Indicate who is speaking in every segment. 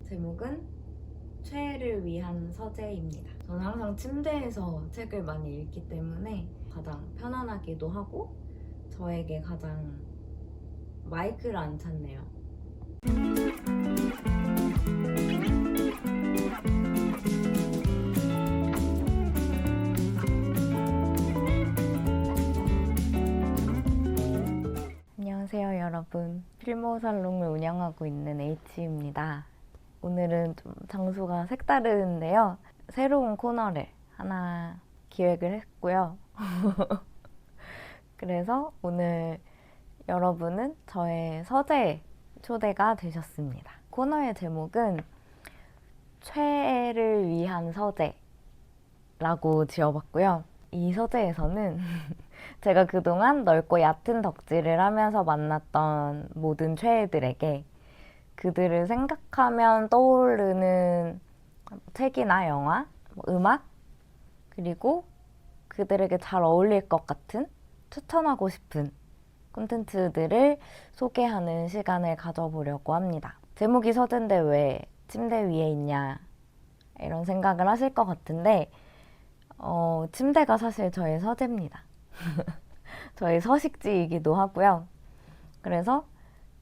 Speaker 1: 제목은 최애를 위한 서재입니다. 저는 항상 침대에서 책을 많이 읽기 때문에 가장 편안하기도 하고 저에게 가장 마이크를 안 찾네요. 안녕하세요 여러분. 필모 살롱을 운영하고 있는 H입니다. 오늘은 좀 장소가 색다른데요. 새로운 코너를 하나 기획을 했고요. 그래서 오늘 여러분은 저의 서재에 초대가 되셨습니다. 코너의 제목은 최애를 위한 서재라고 지어봤고요. 이 서재에서는 제가 그동안 넓고 얕은 덕질을 하면서 만났던 모든 최애들에게 그들을 생각하면 떠오르는 책이나 영화, 음악, 그리고 그들에게 잘 어울릴 것 같은 추천하고 싶은 콘텐츠들을 소개하는 시간을 가져보려고 합니다. 제목이 서재인데 왜 침대 위에 있냐 이런 생각을 하실 것 같은데 침대가 사실 저의 서재입니다. 저의 서식지이기도 하고요. 그래서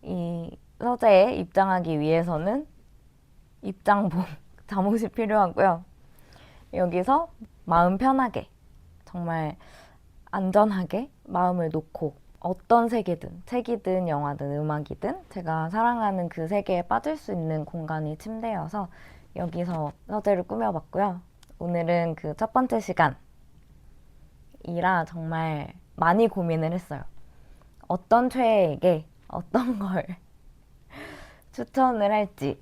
Speaker 1: 이 서재에 입장하기 위해서는 입장복, 잠옷이 필요하고요. 여기서 마음 편하게, 정말 안전하게 마음을 놓고 어떤 세계든, 책이든 영화든 음악이든 제가 사랑하는 그 세계에 빠질 수 있는 공간이 침대여서 여기서 서재를 꾸며봤고요. 오늘은 그 첫 번째 시간이라 정말 많이 고민을 했어요. 어떤 최애에게 어떤 걸 추천을 할지.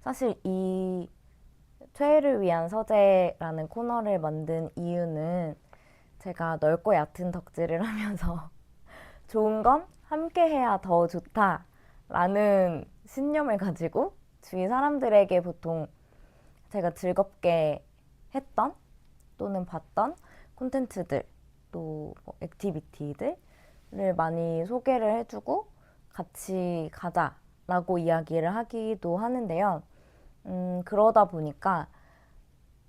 Speaker 1: 사실 이 최애를 위한 서재라는 코너를 만든 이유는 제가 넓고 얕은 덕질을 하면서 좋은 건 함께 해야 더 좋다라는 신념을 가지고 주위 사람들에게 보통 제가 즐겁게 했던 또는 봤던 콘텐츠들 또 액티비티들을 많이 소개를 해주고 같이 가자라고 이야기를 하기도 하는데요. 그러다 보니까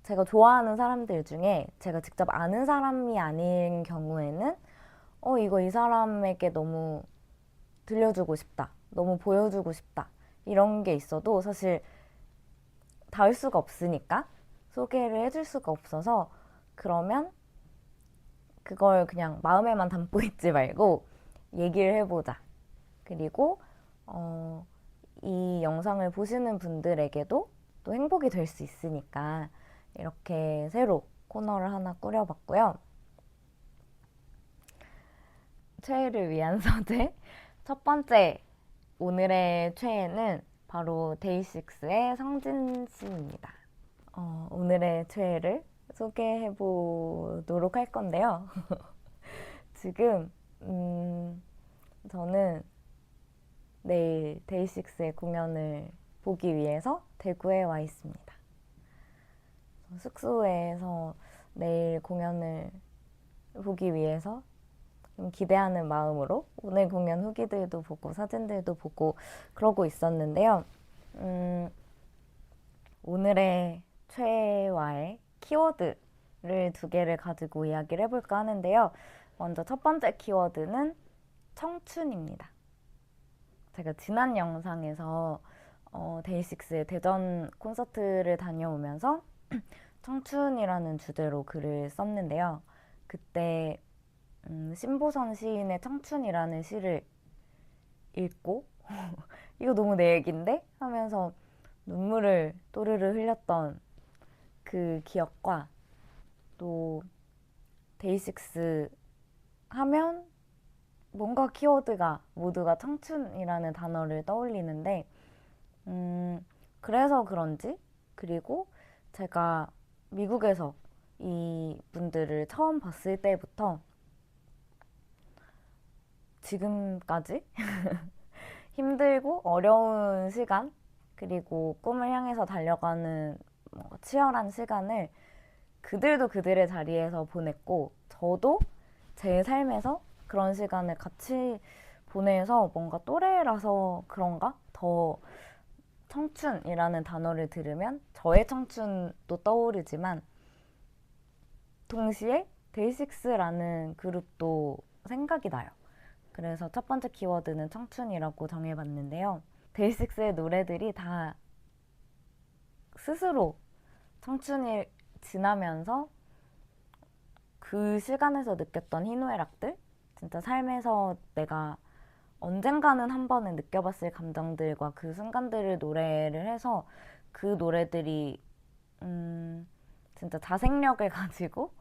Speaker 1: 제가 좋아하는 사람들 중에 제가 직접 아는 사람이 아닌 경우에는 이거 이 사람에게 너무 들려주고 싶다. 너무 보여주고 싶다. 이런 게 있어도 사실 닿을 수가 없으니까 소개를 해줄 수가 없어서 그러면 그걸 그냥 마음에만 담고 있지 말고 얘기를 해보자. 그리고 이 영상을 보시는 분들에게도 또 행복이 될 수 있으니까 이렇게 새로 코너를 하나 꾸려봤고요. 최애를 위한 서재 첫 번째 오늘의 최애는 바로 데이식스의 성진 씨입니다. 오늘의 최애를 소개해 보도록 할 건데요. 지금 저는 내일 데이식스의 공연을 보기 위해서 대구에 와 있습니다. 숙소에서 내일 공연을 보기 위해서 좀 기대하는 마음으로 오늘 공연 후기들도 보고 사진들도 보고 그러고 있었는데요. 오늘의 최애와의 키워드를 두 개를 가지고 이야기를 해볼까 하는데요. 먼저 첫 번째 키워드는 청춘입니다. 제가 지난 영상에서 데이식스의 대전 콘서트를 다녀오면서 청춘이라는 주제로 글을 썼는데요. 그때 신보선 시인의 청춘이라는 시를 읽고 이거 너무 내 얘긴데? 하면서 눈물을 또르르 흘렸던 그 기억과 또 데이식스 하면 뭔가 키워드가 모두가 청춘이라는 단어를 떠올리는데 그래서 그런지 그리고 제가 미국에서 이 분들을 처음 봤을 때부터 지금까지 힘들고 어려운 시간 그리고 꿈을 향해서 달려가는 치열한 시간을 그들도 그들의 자리에서 보냈고 저도 제 삶에서 그런 시간을 같이 보내서 뭔가 또래라서 그런가 더 청춘이라는 단어를 들으면 저의 청춘도 떠오르지만 동시에 데이식스라는 그룹도 생각이 나요. 그래서 첫 번째 키워드는 청춘이라고 정해봤는데요. 데이식스의 노래들이 다 스스로 청춘이 지나면서 그 시간에서 느꼈던 희노애락들, 진짜 삶에서 내가 언젠가는 한 번은 느껴봤을 감정들과 그 순간들을 노래를 해서 그 노래들이 진짜 자생력을 가지고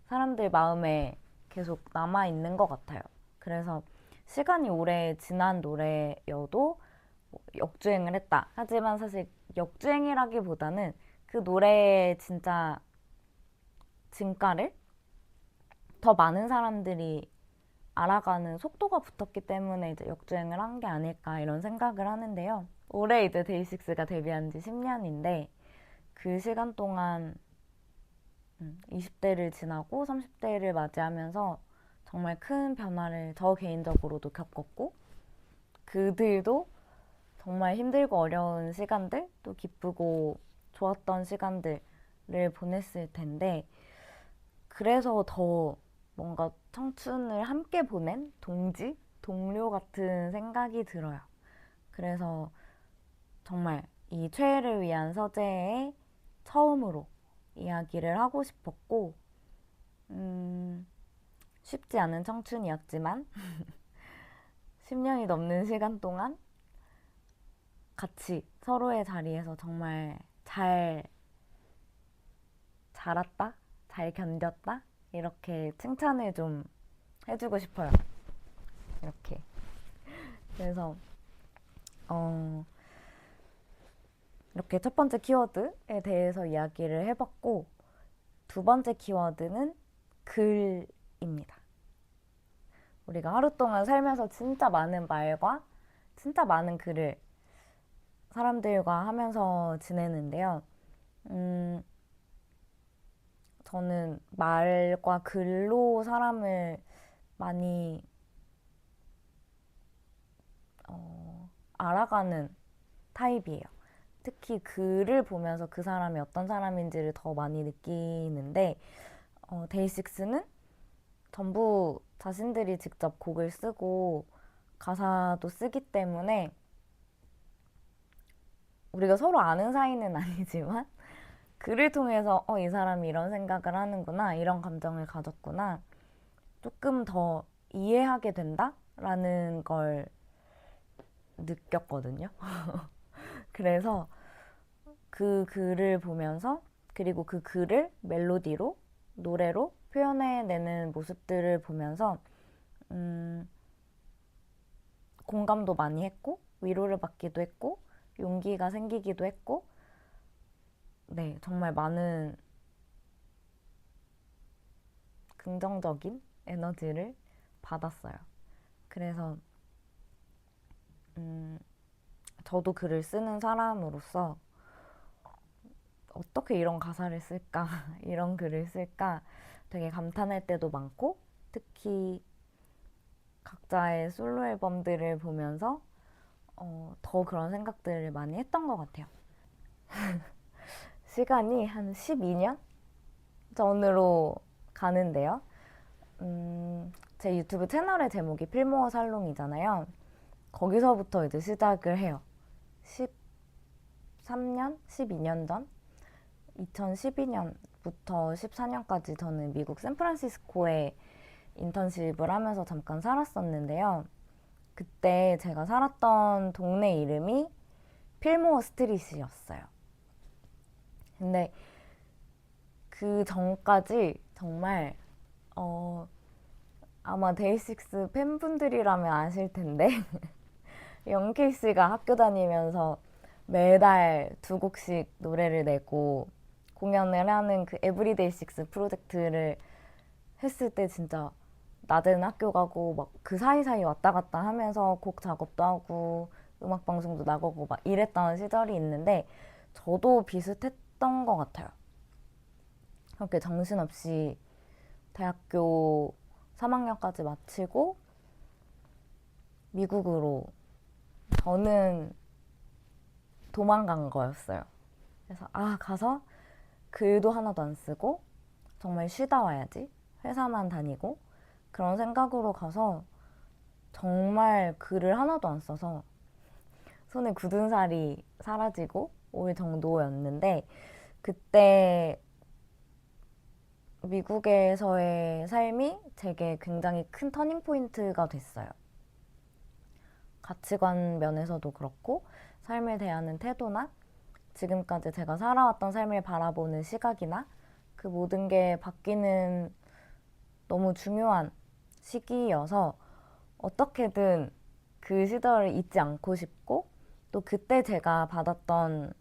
Speaker 1: 사람들 마음에 계속 남아있는 것 같아요. 그래서 시간이 오래 지난 노래여도 역주행을 했다. 하지만 사실 역주행이라기보다는 그 노래의 진짜 진가를 더 많은 사람들이 알아가는 속도가 붙었기 때문에 이제 역주행을 한 게 아닐까 이런 생각을 하는데요. 올해 이제 데이식스가 데뷔한 지 10년인데 그 시간 동안 20대를 지나고 30대를 맞이하면서 정말 큰 변화를 저 개인적으로도 겪었고 그들도 정말 힘들고 어려운 시간들 또 기쁘고 좋았던 시간들을 보냈을 텐데 그래서 더 뭔가 청춘을 함께 보낸 동지, 동료 같은 생각이 들어요. 그래서 정말 이 최애를 위한 서재에 처음으로 이야기를 하고 싶었고 쉽지 않은 청춘이었지만 10년이 넘는 시간 동안 같이 서로의 자리에서 정말 잘 자랐다, 잘 견뎠다 이렇게 칭찬을 좀 해주고 싶어요. 이렇게. 그래서 이렇게 첫 번째 키워드에 대해서 이야기를 해봤고 두 번째 키워드는 글입니다. 우리가 하루 동안 살면서 진짜 많은 말과 진짜 많은 글을 사람들과 하면서 지내는데요. 저는 말과 글로 사람을 많이 알아가는 타입이에요. 특히 글을 보면서 그 사람이 어떤 사람인지를 더 많이 느끼는데 데이식스는 전부 자신들이 직접 곡을 쓰고 가사도 쓰기 때문에 우리가 서로 아는 사이는 아니지만 글을 통해서 이 사람이 이런 생각을 하는구나, 이런 감정을 가졌구나, 조금 더 이해하게 된다라는 걸 느꼈거든요. 그래서 그 글을 보면서 그리고 그 글을 멜로디로 노래로 표현해내는 모습들을 보면서 공감도 많이 했고 위로를 받기도 했고 용기가 생기기도 했고 네, 정말 많은 긍정적인 에너지를 받았어요. 그래서 저도 글을 쓰는 사람으로서 어떻게 이런 가사를 쓸까, 이런 글을 쓸까 되게 감탄할 때도 많고 특히 각자의 솔로 앨범들을 보면서 더 그런 생각들을 많이 했던 것 같아요. 시간이 한 12년 전으로 가는데요. 제 유튜브 채널의 제목이 필모어 살롱이잖아요. 거기서부터 이제 시작을 해요. 13년? 12년 전? 2012년부터 14년까지 저는 미국 샌프란시스코에 인턴십을 하면서 잠깐 살았었는데요. 그때 제가 살았던 동네 이름이 필모어 스트릿이었어요. 근데 그 전까지 정말 아마 데이식스 팬분들이라면 아실 텐데 영케이 씨가 학교 다니면서 매달 두 곡씩 노래를 내고 공연을 하는 그 에브리데이 식스 프로젝트를 했을 때 진짜 낮에는 학교 가고 막 그 사이사이 왔다 갔다 하면서 곡 작업도 하고 음악 방송도 나가고 막 이랬던 시절이 있는데 저도 비슷했던 것 같아요. 그렇게 정신없이 대학교 3학년까지 마치고 미국으로 저는 도망간 거였어요. 그래서 가서 글도 하나도 안 쓰고 정말 쉬다 와야지. 회사만 다니고 그런 생각으로 가서 정말 글을 하나도 안 써서 손에 굳은 살이 사라지고 올 정도였는데 그때 미국에서의 삶이 제게 굉장히 큰 터닝 포인트가 됐어요. 가치관 면에서도 그렇고 삶에 대하는 태도나 지금까지 제가 살아왔던 삶을 바라보는 시각이나 그 모든 게 바뀌는 너무 중요한 시기여서 어떻게든 그 시절을 잊지 않고 싶고 또 그때 제가 받았던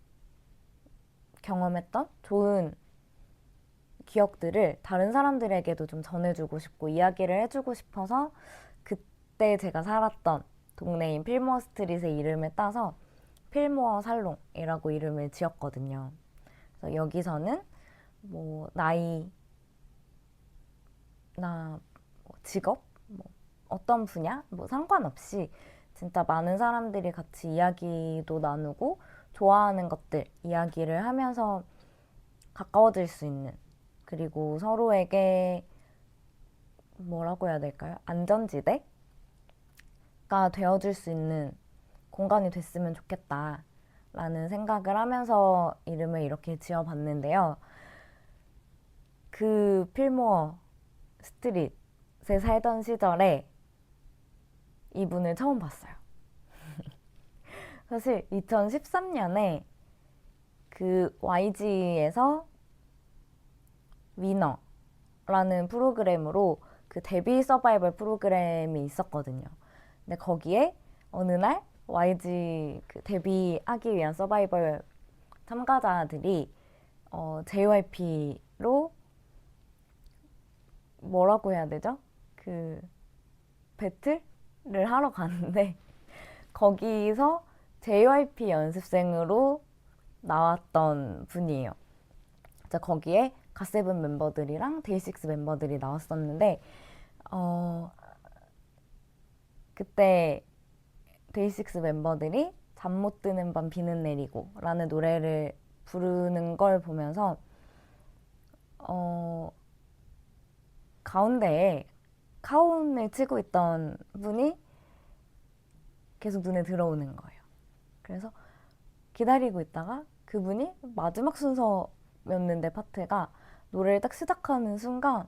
Speaker 1: 경험했던 좋은 기억들을 다른 사람들에게도 좀 전해주고 싶고 이야기를 해주고 싶어서 그때 제가 살았던 동네인 필모어 스트릿의 이름을 따서 필모어 살롱이라고 이름을 지었거든요. 그래서 여기서는 뭐 나이, 직업, 어떤 분야 상관없이 진짜 많은 사람들이 같이 이야기도 나누고 좋아하는 것들 이야기를 하면서 가까워질 수 있는 그리고 서로에게 뭐라고 해야 될까요? 안전지대가 되어줄 수 있는 공간이 됐으면 좋겠다라는 생각을 하면서 이름을 이렇게 지어봤는데요. 그 필모어 스트릿에 살던 시절에 이분을 처음 봤어요. 사실 2013년에 그 YG에서 위너라는 프로그램으로 그 데뷔 서바이벌 프로그램이 있었거든요. 근데 거기에 어느 날 YG 그 데뷔하기 위한 서바이벌 참가자들이 JYP로 뭐라고 해야 되죠? 그 배틀을 하러 가는데 거기서 JYP 연습생으로 나왔던 분이에요. 거기에 갓세븐 멤버들이랑 데이식스 멤버들이 나왔었는데 그때 데이식스 멤버들이 잠 못 드는 밤 비는 내리고 라는 노래를 부르는 걸 보면서 가운데에 카운을 치고 있던 분이 계속 눈에 들어오는 거예요. 그래서 기다리고 있다가 그분이 마지막 순서였는데 파트가 노래를 딱 시작하는 순간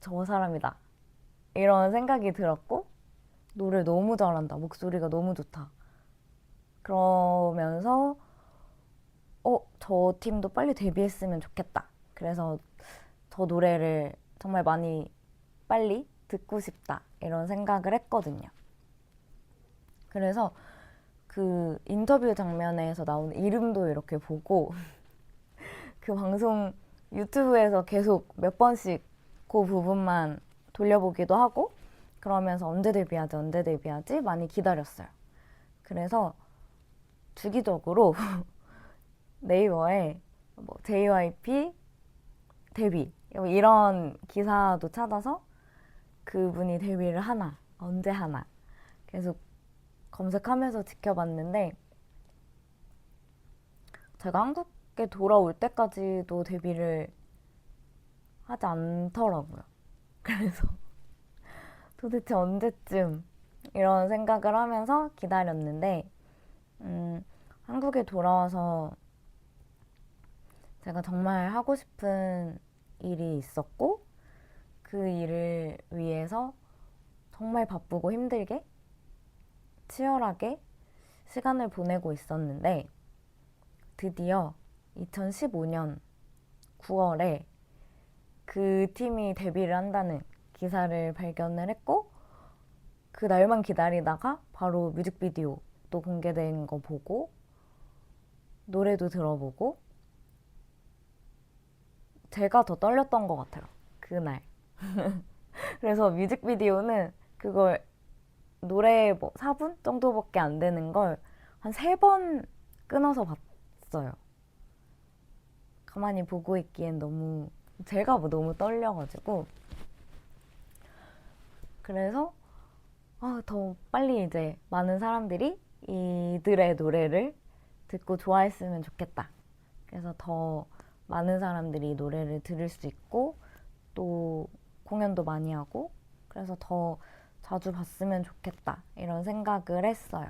Speaker 1: 저 사람이다 이런 생각이 들었고 노래 너무 잘한다 목소리가 너무 좋다 그러면서 저 팀도 빨리 데뷔했으면 좋겠다 그래서 저 노래를 정말 많이 빨리 듣고 싶다 이런 생각을 했거든요. 그래서 그 인터뷰 장면에서 나오는 이름도 이렇게 보고 그 방송 유튜브에서 계속 몇 번씩 그 부분만 돌려보기도 하고 그러면서 언제 데뷔하지 많이 기다렸어요. 그래서 주기적으로 네이버에 JYP 데뷔 이런 기사도 찾아서 그분이 데뷔를 하나 언제 하나 계속 검색하면서 지켜봤는데 제가 한국에 돌아올 때까지도 데뷔를 하지 않더라고요. 그래서 도대체 언제쯤 이런 생각을 하면서 기다렸는데 한국에 돌아와서 제가 정말 하고 싶은 일이 있었고 그 일을 위해서 정말 바쁘고 힘들게 치열하게 시간을 보내고 있었는데 드디어 2015년 9월에 그 팀이 데뷔를 한다는 기사를 발견을 했고 그 날만 기다리다가 바로 뮤직비디오도 공개된 거 보고 노래도 들어보고 제가 더 떨렸던 것 같아요. 그날. 그래서 뮤직비디오는 그걸 노래 4분 정도밖에 안 되는 걸 한 3번 끊어서 봤어요. 가만히 보고 있기엔 제가 너무 떨려가지고 그래서 더 빨리 이제 많은 사람들이 이들의 노래를 듣고 좋아했으면 좋겠다. 그래서 더 많은 사람들이 노래를 들을 수 있고 또 공연도 많이 하고 그래서 더 자주 봤으면 좋겠다 이런 생각을 했어요.